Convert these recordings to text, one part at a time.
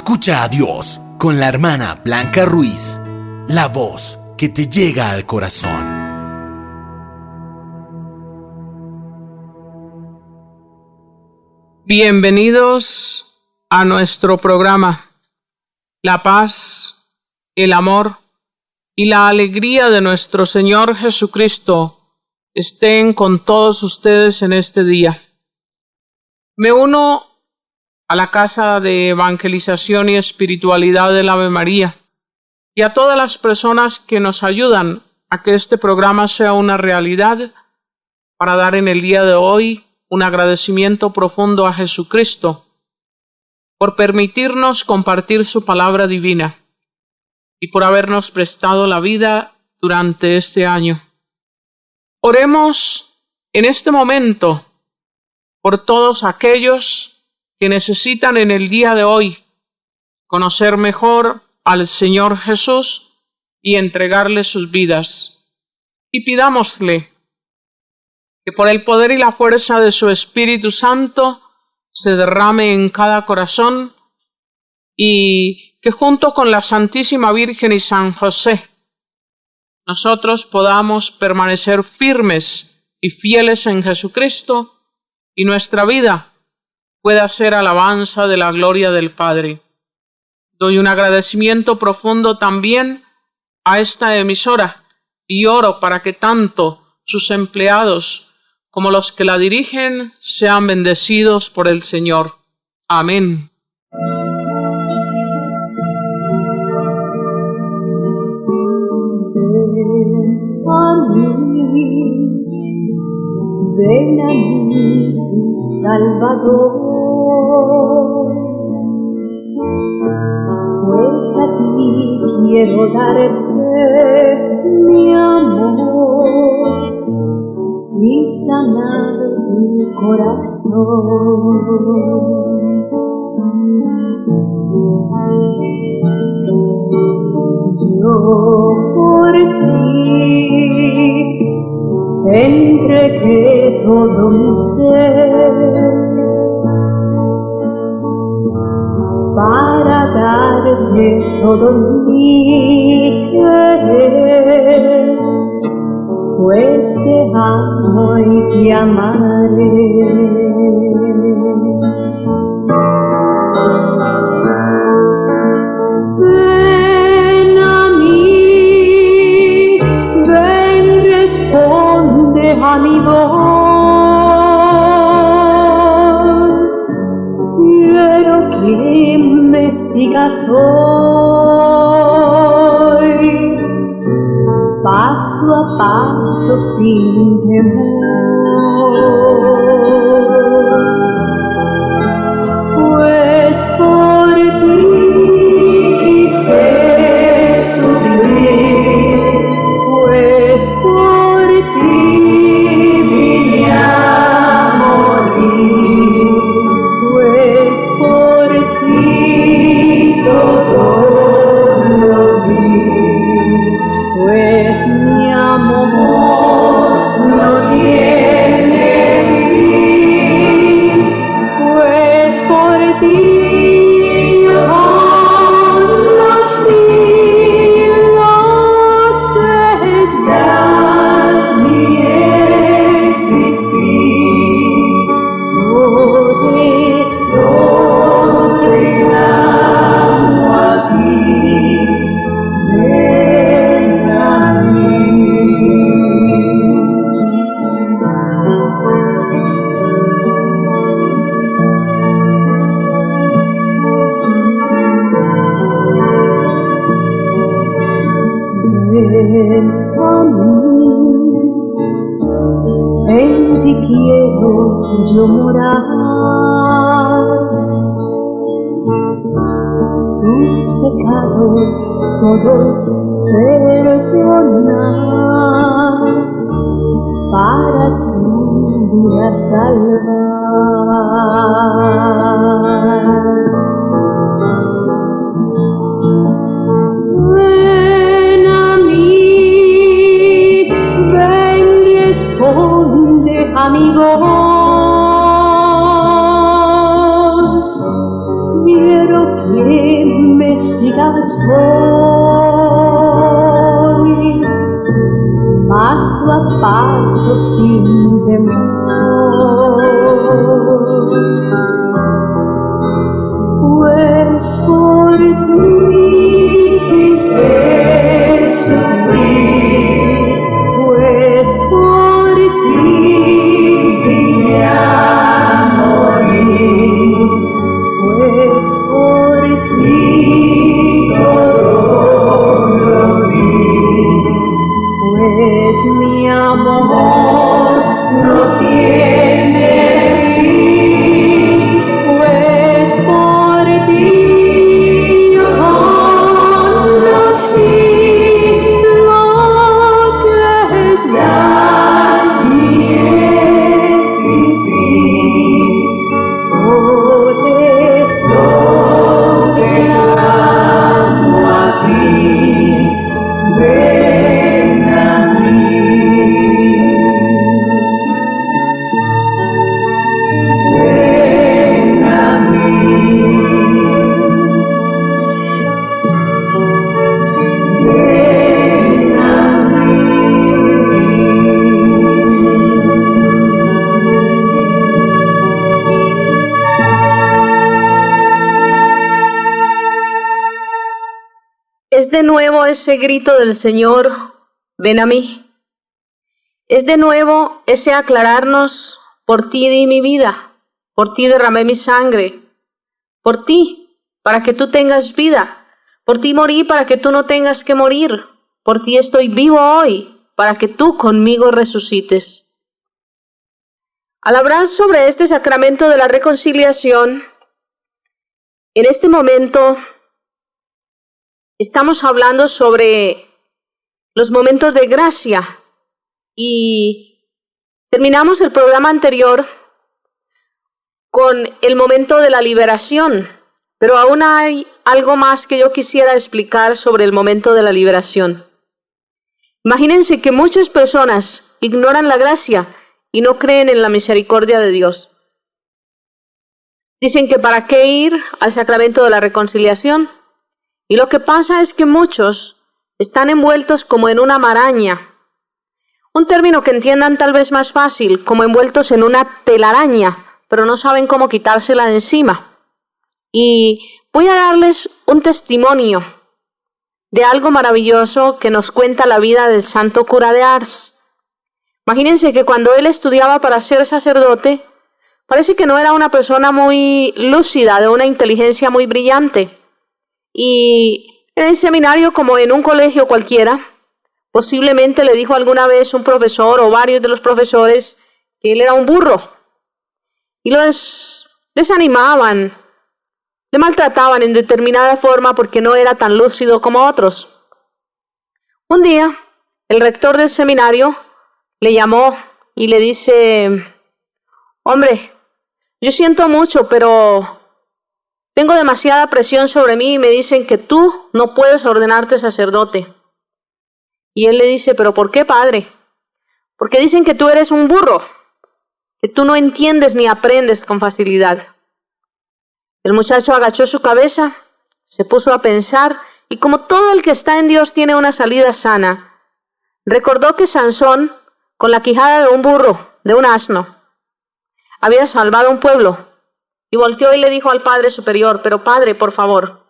Escucha a Dios con la hermana Blanca Ruiz, la voz que te llega al corazón. Bienvenidos a nuestro programa. La paz, el amor y la alegría de nuestro Señor Jesucristo estén con todos ustedes en este día. Me uno a la Casa de Evangelización y Espiritualidad del Ave María y a todas las personas que nos ayudan a que este programa sea una realidad, para dar en el día de hoy un agradecimiento profundo a Jesucristo por permitirnos compartir su palabra divina y por habernos prestado la vida durante este año. Oremos en este momento por todos aquellos que necesitan en el día de hoy conocer mejor al Señor Jesús y entregarle sus vidas. Y pidámosle que por el poder y la fuerza de su Espíritu Santo se derrame en cada corazón y que junto con la Santísima Virgen y San José nosotros podamos permanecer firmes y fieles en Jesucristo y nuestra vida pueda ser alabanza de la gloria del Padre. Doy un agradecimiento profundo también a esta emisora y oro para que tanto sus empleados como los que la dirigen sean bendecidos por el Señor. Amén. Ven a mí, Salvador, pues a ti quiero darte mi amor y sanar mi corazón. Yo por ti entregué todo mi ser para darte todo mi querer, pues te amo y te amaré. Ven a mí, ven, responde a mi voz. Quiero que me sigas hoy, paso a paso sin temor. Pues por ti quise sufrir, pues por ti vine a morir, pues por ti todo lo di, pues mi amor no tiene fin, pues por ti en ti quiero yo morar, tus pecados todos perdonar, para tu vida salvar. Ven a mí, ven, responde a mi voz. Quiero que paso a paso sin temor. Pues por ti quise sufrir, pues por ti vine a morir, pues por ti todo lo di, pues mi amor no tiene fin, pues por ti yo conocí lo que es dar y existir. Por eso te amo a ti, ven a mí. Ven a mí. Ven a mí. Es de nuevo ese grito del Señor, ven a mí. Es de nuevo ese aclararnos, por ti di mi vida, por ti derramé mi sangre, por ti, para que tú tengas vida, por ti morí para que tú no tengas que morir, por ti estoy vivo hoy, para que tú conmigo resucites. Al hablar sobre este sacramento de la reconciliación, en este momento estamos hablando sobre los momentos de gracia y terminamos el programa anterior con el momento de la liberación, pero aún hay algo más que yo quisiera explicar sobre el momento de la liberación. Imagínense que muchas personas ignoran la gracia y no creen en la misericordia de Dios. Dicen que para qué ir al sacramento de la reconciliación. Y lo que pasa es que muchos están envueltos como en una maraña. Un término que entiendan tal vez más fácil, como envueltos en una telaraña, pero no saben cómo quitársela de encima. Y voy a darles un testimonio de algo maravilloso que nos cuenta la vida del santo cura de Ars. Imagínense que cuando él estudiaba para ser sacerdote, parece que no era una persona muy lúcida, de una inteligencia muy brillante. Y en el seminario, como en un colegio cualquiera, posiblemente le dijo alguna vez un profesor o varios de los profesores que él era un burro. Y los desanimaban, le maltrataban en determinada forma porque no era tan lúcido como otros. Un día, el rector del seminario le llamó y le dice: hombre, yo siento mucho, pero tengo demasiada presión sobre mí y me dicen que tú no puedes ordenarte sacerdote. Y él le dice: ¿pero por qué, padre? Porque dicen que tú eres un burro, que tú no entiendes ni aprendes con facilidad. El muchacho agachó su cabeza, se puso a pensar y, como todo el que está en Dios tiene una salida sana, recordó que Sansón, con la quijada de un burro, de un asno, había salvado a un pueblo. Y volteó y le dijo al Padre Superior: pero Padre, por favor.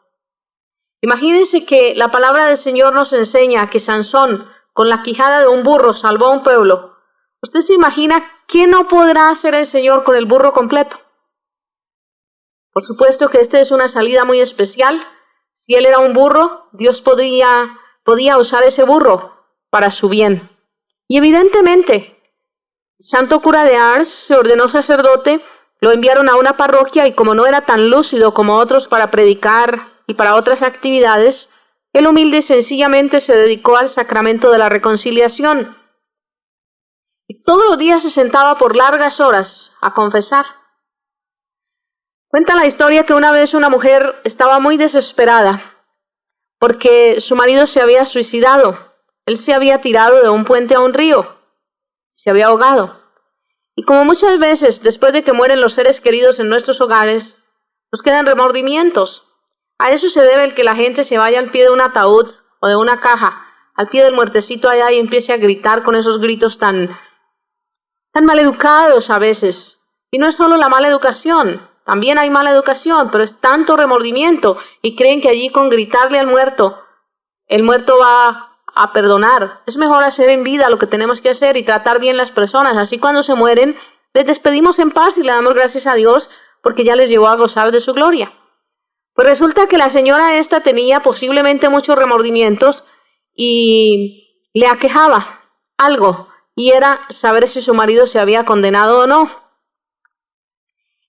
Imagínense que la palabra del Señor nos enseña que Sansón, con la quijada de un burro, salvó a un pueblo. ¿Usted se imagina qué no podrá hacer el Señor con el burro completo? Por supuesto que esta es una salida muy especial. Si él era un burro, Dios podía usar ese burro para su bien. Y evidentemente, el santo cura de Ars se ordenó sacerdote. Lo enviaron a una parroquia y, como no era tan lúcido como otros para predicar y para otras actividades, él humilde y sencillamente se dedicó al sacramento de la reconciliación. Y todos los días se sentaba por largas horas a confesar. Cuenta la historia que una vez una mujer estaba muy desesperada porque su marido se había suicidado. Él se había tirado de un puente a un río, se había ahogado. Y como muchas veces, después de que mueren los seres queridos en nuestros hogares, nos quedan remordimientos. A eso se debe el que la gente se vaya al pie de un ataúd o de una caja al pie del muertecito allá y empiece a gritar con esos gritos tan maleducados a veces. Y no es solo la mala educación, también hay mala educación, pero es tanto remordimiento y creen que allí con gritarle al muerto, el muerto va a perdonar. Es mejor hacer en vida lo que tenemos que hacer y tratar bien las personas. Así cuando se mueren, les despedimos en paz y le damos gracias a Dios porque ya les llevó a gozar de su gloria. Pues resulta que la señora esta tenía posiblemente muchos remordimientos y le aquejaba algo, y era saber si su marido se había condenado o no.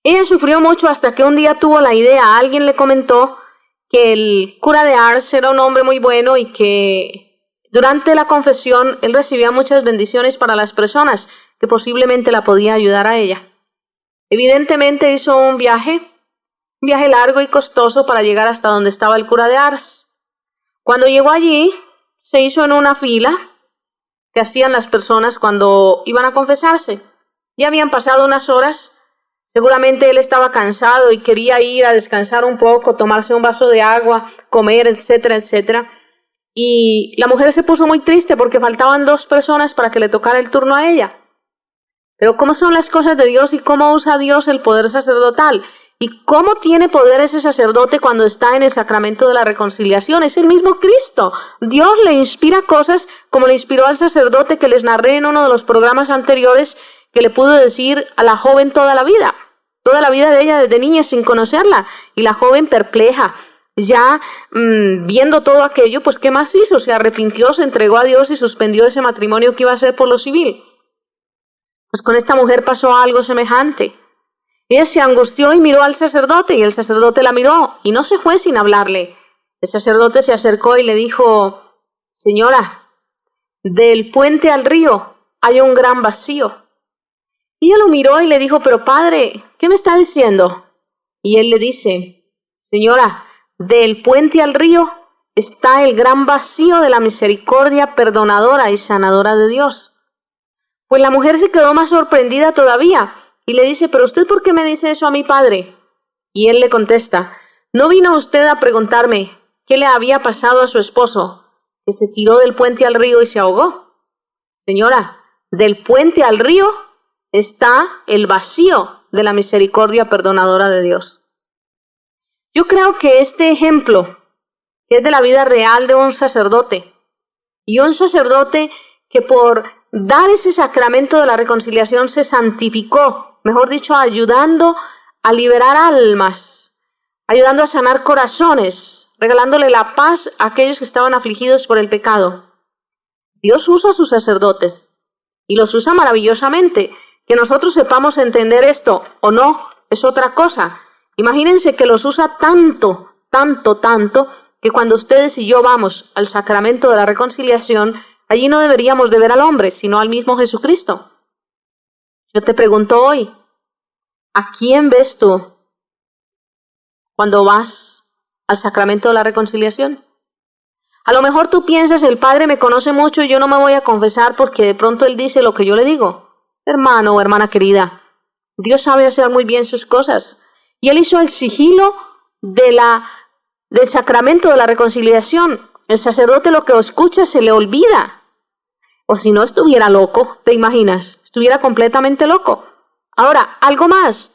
Ella sufrió mucho hasta que un día tuvo la idea, alguien le comentó que el cura de Ars era un hombre muy bueno y que durante la confesión él recibía muchas bendiciones para las personas, que posiblemente la podía ayudar a ella. Evidentemente hizo un viaje largo y costoso para llegar hasta donde estaba el cura de Ars. Cuando llegó allí, se hizo en una fila que hacían las personas cuando iban a confesarse. Ya habían pasado unas horas, seguramente él estaba cansado y quería ir a descansar un poco, tomarse un vaso de agua, comer, etcétera, etcétera. Y la mujer se puso muy triste porque faltaban 2 personas para que le tocara el turno a ella. Pero ¿cómo son las cosas de Dios y cómo usa Dios el poder sacerdotal? ¿Y cómo tiene poder ese sacerdote cuando está en el sacramento de la reconciliación? Es el mismo Cristo. Dios le inspira cosas como le inspiró al sacerdote que les narré en uno de los programas anteriores, que le pudo decir a la joven toda la vida de ella desde niña sin conocerla. Y la joven perpleja, ya viendo todo aquello, pues ¿qué más hizo? Se arrepintió, se entregó a Dios y suspendió ese matrimonio que iba a ser por lo civil. Pues con esta mujer pasó algo semejante. Ella se angustió y miró al sacerdote, y el sacerdote la miró, y no se fue sin hablarle. El sacerdote se acercó y le dijo: señora, del puente al río hay un gran vacío. Y ella lo miró y le dijo: pero padre, ¿qué me está diciendo? Y él le dice: señora, del puente al río está el gran vacío de la misericordia perdonadora y sanadora de Dios. Pues la mujer se quedó más sorprendida todavía, y le dice: ¿pero usted por qué me dice eso a mi padre? Y él le contesta: ¿no vino usted a preguntarme qué le había pasado a su esposo, que se tiró del puente al río y se ahogó? Señora, del puente al río está el vacío de la misericordia perdonadora de Dios. Yo creo que este ejemplo, que es de la vida real de un sacerdote, y un sacerdote que por dar ese sacramento de la reconciliación se santificó, mejor dicho, ayudando a liberar almas, ayudando a sanar corazones, regalándole la paz a aquellos que estaban afligidos por el pecado. Dios usa a sus sacerdotes y los usa maravillosamente. Que nosotros sepamos entender esto o no es otra cosa. Imagínense que los usa tanto, que cuando ustedes y yo vamos al sacramento de la reconciliación, allí no deberíamos de ver al hombre, sino al mismo Jesucristo. Yo te pregunto hoy, ¿a quién ves tú cuando vas al sacramento de la reconciliación? A lo mejor tú piensas: el Padre me conoce mucho y yo no me voy a confesar porque de pronto Él dice lo que yo le digo. Hermano o hermana querida, Dios sabe hacer muy bien sus cosas. Y Él hizo el sigilo del sacramento de la reconciliación. El sacerdote lo que escucha se le olvida. O si no, estuviera loco, ¿te imaginas? Estuviera completamente loco. Ahora, algo más.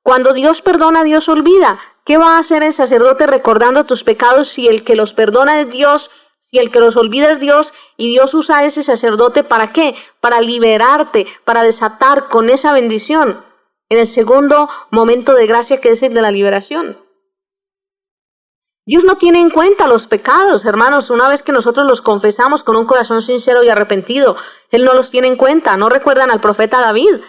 Cuando Dios perdona, Dios olvida. ¿Qué va a hacer el sacerdote recordando tus pecados si el que los perdona es Dios, si el que los olvida es Dios, y Dios usa a ese sacerdote ¿para qué? Para liberarte, para desatar con esa bendición en el segundo momento de gracia, que es el de la liberación? Dios no tiene en cuenta los pecados, hermanos, una vez que nosotros los confesamos con un corazón sincero y arrepentido. Él no los tiene en cuenta. ¿No recuerdan al profeta David?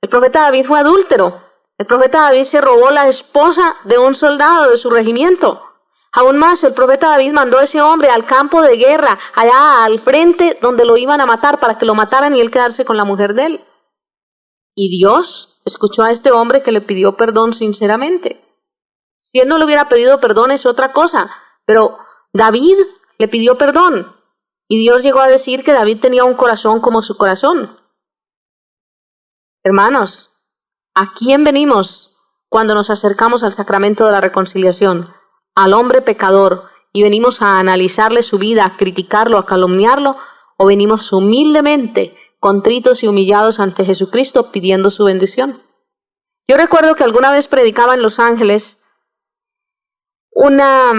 El profeta David fue adúltero. El profeta David se robó la esposa de un soldado de su regimiento. Aún más, el profeta David mandó a ese hombre al campo de guerra, allá al frente donde lo iban a matar, para que lo mataran y él quedarse con la mujer de él. Y Dios escuchó a este hombre que le pidió perdón sinceramente. Si él no le hubiera pedido perdón es otra cosa, pero David le pidió perdón. Y Dios llegó a decir que David tenía un corazón como su corazón. Hermanos, ¿a quién venimos cuando nos acercamos al sacramento de la reconciliación? Al hombre pecador. y venimos a analizarle su vida, a criticarlo, a calumniarlo, o venimos humildemente, contritos y humillados ante Jesucristo pidiendo su bendición. Yo recuerdo que alguna vez predicaba en Los Ángeles una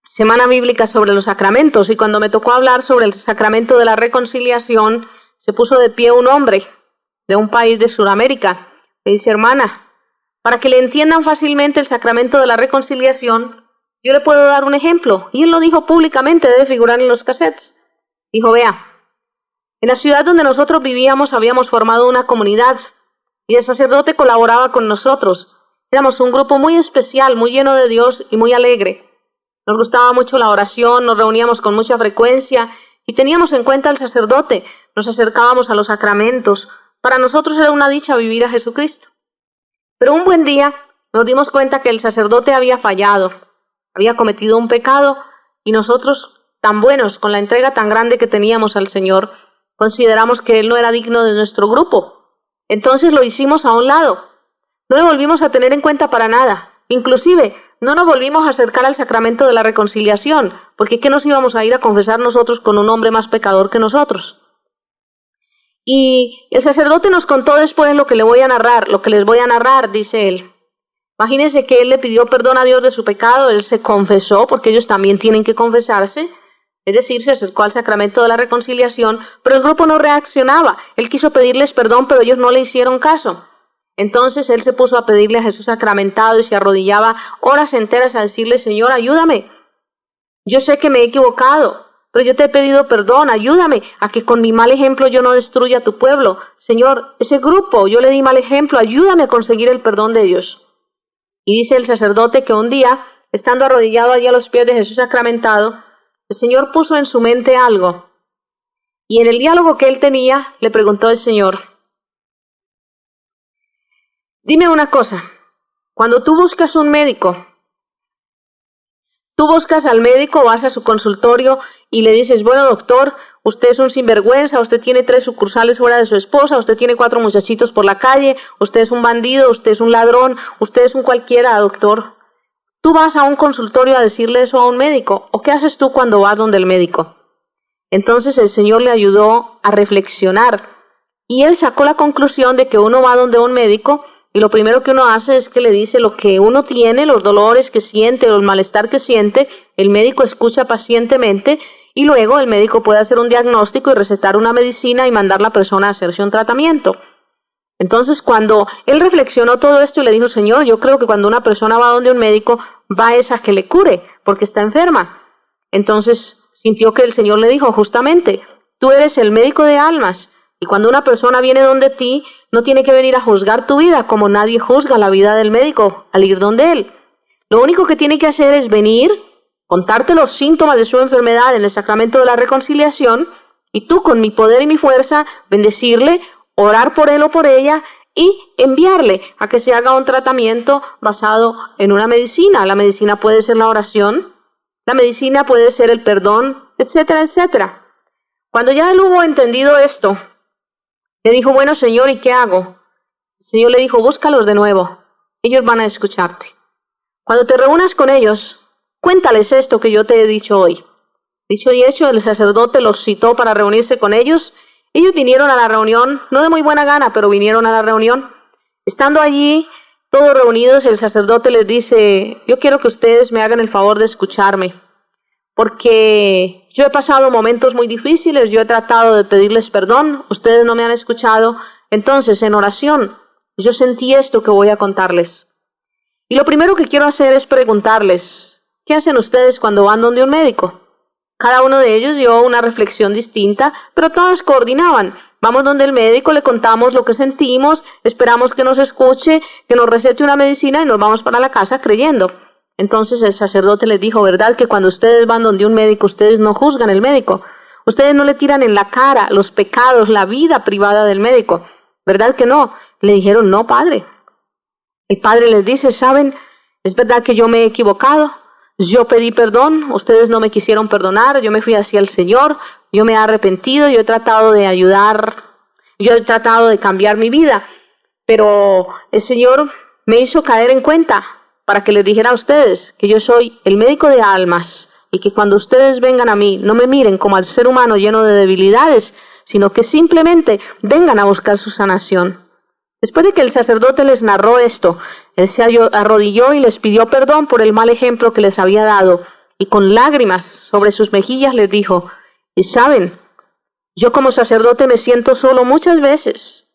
semana bíblica sobre los sacramentos, y cuando me tocó hablar sobre el sacramento de la reconciliación, se puso de pie un hombre de un país de Sudamérica. Me dice: hermana, para que le entiendan fácilmente el sacramento de la reconciliación, yo le puedo dar un ejemplo. Y él lo dijo públicamente, debe figurar en los cassettes. Dijo: vea, en la ciudad donde nosotros vivíamos habíamos formado una comunidad y el sacerdote colaboraba con nosotros. Éramos un grupo muy especial, muy lleno de Dios y muy alegre. Nos gustaba mucho la oración, nos reuníamos con mucha frecuencia y teníamos en cuenta al sacerdote, nos acercábamos a los sacramentos. Para nosotros era una dicha vivir a Jesucristo. Pero un buen día nos dimos cuenta que el sacerdote había fallado, había cometido un pecado, y nosotros, tan buenos, con la entrega tan grande que teníamos al Señor, consideramos que él no era digno de nuestro grupo. Entonces lo hicimos a un lado. No le volvimos a tener en cuenta para nada. Inclusive, no nos volvimos a acercar al sacramento de la reconciliación, porque ¿qué nos íbamos a ir a confesar nosotros con un hombre más pecador que nosotros? Y el sacerdote nos contó después lo que les voy a narrar, dice él. Imagínense que él le pidió perdón a Dios de su pecado, él se confesó, porque ellos también tienen que confesarse, es decir, se acercó al sacramento de la reconciliación, pero el grupo no reaccionaba. Él quiso pedirles perdón, pero ellos no le hicieron caso. Entonces él se puso a pedirle a Jesús sacramentado y se arrodillaba horas enteras a decirle: Señor, ayúdame. Yo sé que me he equivocado, pero yo te he pedido perdón, ayúdame a que con mi mal ejemplo yo no destruya a tu pueblo. Señor, ese grupo, yo le di mal ejemplo, ayúdame a conseguir el perdón de ellos. Y dice el sacerdote que un día, estando arrodillado allí a los pies de Jesús sacramentado, el Señor puso en su mente algo. Y en el diálogo que él tenía, le preguntó el Señor: dime una cosa, cuando tú buscas un médico, tú buscas al médico, vas a su consultorio y le dices: bueno, doctor, usted es un sinvergüenza, usted tiene 3 sucursales fuera de su esposa, usted tiene 4 muchachitos por la calle, usted es un bandido, usted es un ladrón, usted es un cualquiera, doctor. ¿Tú vas a un consultorio a decirle eso a un médico? ¿O qué haces tú cuando vas donde el médico? Entonces el Señor le ayudó a reflexionar y él sacó la conclusión de que uno va donde un médico y lo primero que uno hace es que le dice lo que uno tiene, los dolores que siente, el malestar que siente. El médico escucha pacientemente y luego el médico puede hacer un diagnóstico y recetar una medicina y mandar a la persona a hacerse un tratamiento. Entonces, cuando él reflexionó todo esto y le dijo: Señor, yo creo que cuando una persona va donde un médico, va esa que le cure, porque está enferma. Entonces, sintió que el Señor le dijo: justamente, tú eres el médico de almas, y cuando una persona viene donde ti, no tiene que venir a juzgar tu vida, como nadie juzga la vida del médico al ir donde él. Lo único que tiene que hacer es venir, contarte los síntomas de su enfermedad en el sacramento de la reconciliación, y tú, con mi poder y mi fuerza, bendecirle, orar por él o por ella y enviarle a que se haga un tratamiento basado en una medicina. La medicina puede ser la oración, la medicina puede ser el perdón, etcétera, etcétera. Cuando ya él hubo entendido esto, le dijo: bueno, Señor, ¿y qué hago? El Señor le dijo: búscalos de nuevo, ellos van a escucharte. Cuando te reúnas con ellos, cuéntales esto que yo te he dicho hoy. Dicho y hecho, el sacerdote los citó para reunirse con ellos. Ellos vinieron a la reunión, no de muy buena gana, pero vinieron a la reunión. Estando allí, todos reunidos, el sacerdote les dice: yo quiero que ustedes me hagan el favor de escucharme, porque yo he pasado momentos muy difíciles, yo he tratado de pedirles perdón, ustedes no me han escuchado. Entonces, en oración, yo sentí esto que voy a contarles. Y lo primero que quiero hacer es preguntarles: ¿qué hacen ustedes cuando van donde un médico? Cada uno de ellos dio una reflexión distinta, pero todos coordinaban. Vamos donde el médico, le contamos lo que sentimos, esperamos que nos escuche, que nos recete una medicina y nos vamos para la casa creyendo. Entonces el sacerdote les dijo: ¿verdad que cuando ustedes van donde un médico, ustedes no juzgan al médico? Ustedes no le tiran en la cara los pecados, la vida privada del médico, ¿verdad que no? Le dijeron: no, padre. El padre les dice: ¿saben? Es verdad que yo me he equivocado. Yo pedí perdón, ustedes no me quisieron perdonar, yo me fui hacia el Señor, yo me he arrepentido, yo he tratado de ayudar, yo he tratado de cambiar mi vida, pero el Señor me hizo caer en cuenta para que les dijera a ustedes que yo soy el médico de almas y que cuando ustedes vengan a mí no me miren como al ser humano lleno de debilidades, sino que simplemente vengan a buscar su sanación. Después de que el sacerdote les narró esto, él se arrodilló y les pidió perdón por el mal ejemplo que les había dado, y con lágrimas sobre sus mejillas les dijo: y saben, yo como sacerdote me siento solo muchas veces.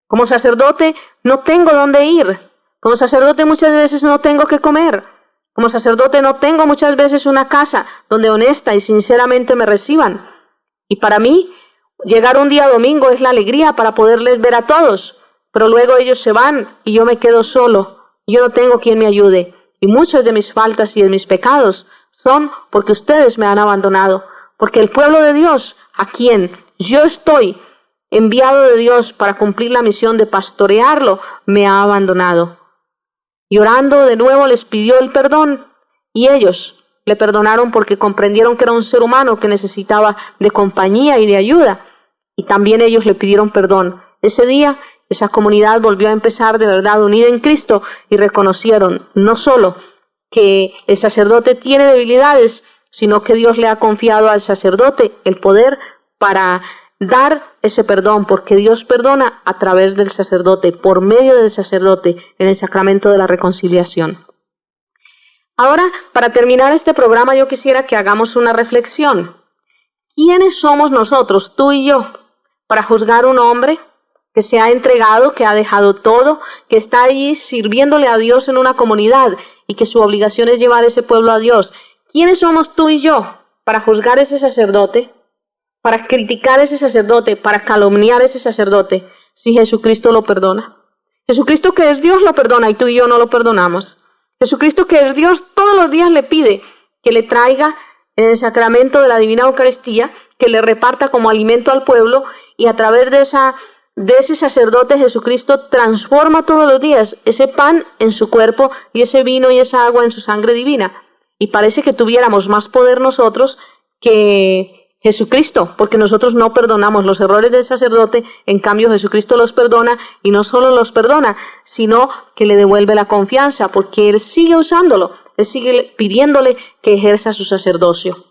Como sacerdote no tengo dónde ir. Como sacerdote muchas veces no tengo qué comer. Como sacerdote no tengo muchas veces una casa donde honesta y sinceramente me reciban. Y para mí, llegar un día domingo es la alegría para poderles ver a todos. Pero luego ellos se van y yo me quedo solo. Yo no tengo quien me ayude. Y muchas de mis faltas y de mis pecados son porque ustedes me han abandonado. Porque el pueblo de Dios, a quien yo estoy enviado de Dios para cumplir la misión de pastorearlo, me ha abandonado. Y orando de nuevo les pidió el perdón, y ellos le perdonaron porque comprendieron que era un ser humano que necesitaba de compañía y de ayuda. Y también ellos le pidieron perdón. Ese día esa comunidad volvió a empezar de verdad unida en Cristo y reconocieron no solo que el sacerdote tiene debilidades, sino que Dios le ha confiado al sacerdote el poder para dar ese perdón, porque Dios perdona a través del sacerdote, por medio del sacerdote, en el sacramento de la reconciliación. Ahora, para terminar este programa, yo quisiera que hagamos una reflexión. ¿Quiénes somos nosotros, tú y yo, para juzgar a un hombre que se ha entregado, que ha dejado todo, que está allí sirviéndole a Dios en una comunidad y que su obligación es llevar ese pueblo a Dios? ¿Quiénes somos tú y yo para juzgar a ese sacerdote, para criticar a ese sacerdote, para calumniar a ese sacerdote, si Jesucristo lo perdona? Jesucristo, que es Dios, lo perdona y tú y yo no lo perdonamos. Jesucristo, que es Dios, todos los días le pide que le traiga en el sacramento de la Divina Eucaristía, que le reparta como alimento al pueblo, y a través de ese sacerdote Jesucristo transforma todos los días ese pan en su cuerpo y ese vino y esa agua en su sangre divina. Y parece que tuviéramos más poder nosotros que Jesucristo, porque nosotros no perdonamos los errores del sacerdote, en cambio Jesucristo los perdona, y no solo los perdona, sino que le devuelve la confianza, porque Él sigue usándolo, Él sigue pidiéndole que ejerza su sacerdocio.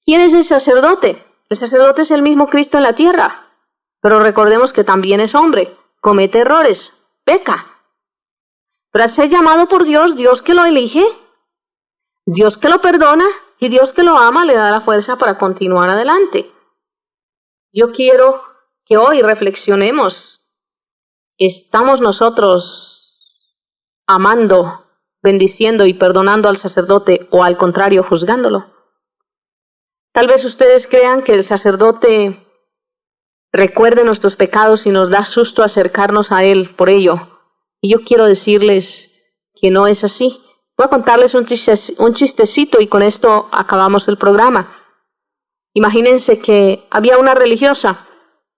¿Quién es el sacerdote? El sacerdote es el mismo Cristo en la tierra, pero recordemos que también es hombre, comete errores, peca. Pero al ser llamado por Dios, Dios que lo elige, Dios que lo perdona y Dios que lo ama, le da la fuerza para continuar adelante. Yo quiero que hoy reflexionemos. ¿Estamos nosotros amando, bendiciendo y perdonando al sacerdote, o al contrario, juzgándolo? Tal vez ustedes crean que el sacerdote recuerde nuestros pecados y nos da susto acercarnos a él por ello. Y yo quiero decirles que no es así. Voy a contarles un chistecito y con esto acabamos el programa. Imagínense que había una religiosa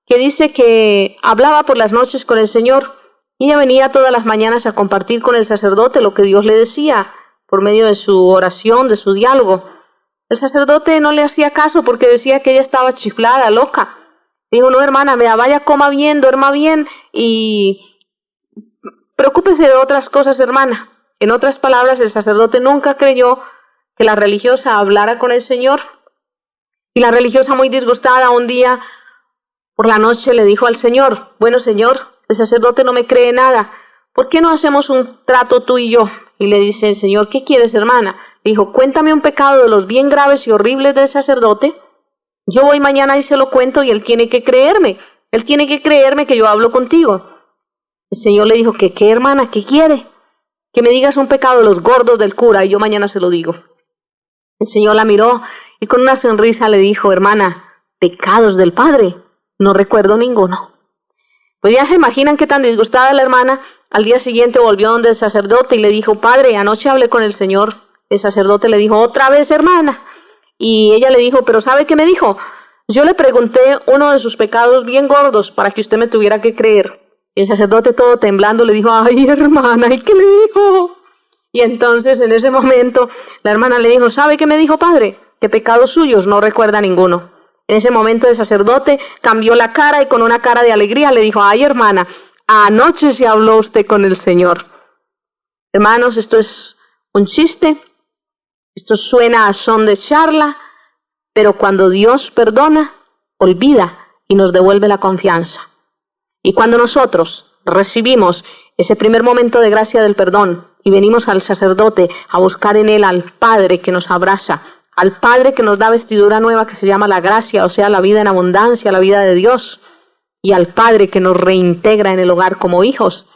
que dice que hablaba por las noches con el Señor, y ella venía todas las mañanas a compartir con el sacerdote lo que Dios le decía por medio de su oración, de su diálogo. El sacerdote no le hacía caso porque decía que ella estaba chiflada, loca. Dijo: no, hermana, vaya, coma bien, duerma bien y preocúpese de otras cosas, hermana. En otras palabras, el sacerdote nunca creyó que la religiosa hablara con el Señor. Y la religiosa, muy disgustada, un día por la noche le dijo al Señor: bueno, Señor, el sacerdote no me cree nada. ¿Por qué no hacemos un trato tú y yo? Y le dice el Señor: ¿qué quieres, hermana? Dijo: cuéntame un pecado de los bien graves y horribles del sacerdote. Yo voy mañana y se lo cuento, y él tiene que creerme. Él tiene que creerme que yo hablo contigo. El Señor le dijo: ¿qué, hermana? ¿Qué quiere? Que me digas un pecado de los gordos del cura y yo mañana se lo digo. El Señor la miró y con una sonrisa le dijo: hermana, pecados del Padre, no recuerdo ninguno. Pues ya se imaginan qué tan disgustada la hermana. Al día siguiente volvió donde el sacerdote y le dijo: padre, anoche hablé con el Señor. El sacerdote le dijo: otra vez, hermana. Y ella le dijo: pero ¿sabe qué me dijo? Yo le pregunté uno de sus pecados bien gordos para que usted me tuviera que creer. Y el sacerdote, todo temblando, le dijo: ay, hermana, ¿y qué le dijo? Y entonces en ese momento la hermana le dijo: ¿sabe qué me dijo, padre? Que pecados suyos no recuerda ninguno. En ese momento el sacerdote cambió la cara y con una cara de alegría le dijo: ay, hermana, anoche se habló usted con el Señor. Hermanos, esto es un chiste, esto suena a son de charla, pero cuando Dios perdona, olvida y nos devuelve la confianza. Y cuando nosotros recibimos ese primer momento de gracia del perdón y venimos al sacerdote a buscar en él al Padre que nos abraza, al Padre que nos da vestidura nueva que se llama la gracia, o sea, la vida en abundancia, la vida de Dios, y al Padre que nos reintegra en el hogar como hijos,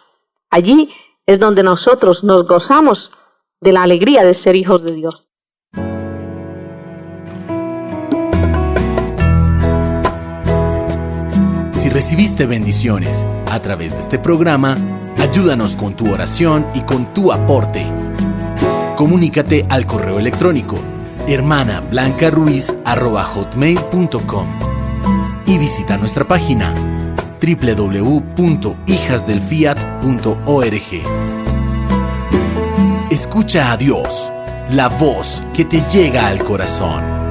allí es donde nosotros nos gozamos de la alegría de ser hijos de Dios. Si recibiste bendiciones a través de este programa, ayúdanos con tu oración y con tu aporte. Comunícate al correo electrónico hermanablancaruiz@hotmail.com y visita nuestra página www.hijasdelfiat.org. Escucha a Dios, la voz que te llega al corazón.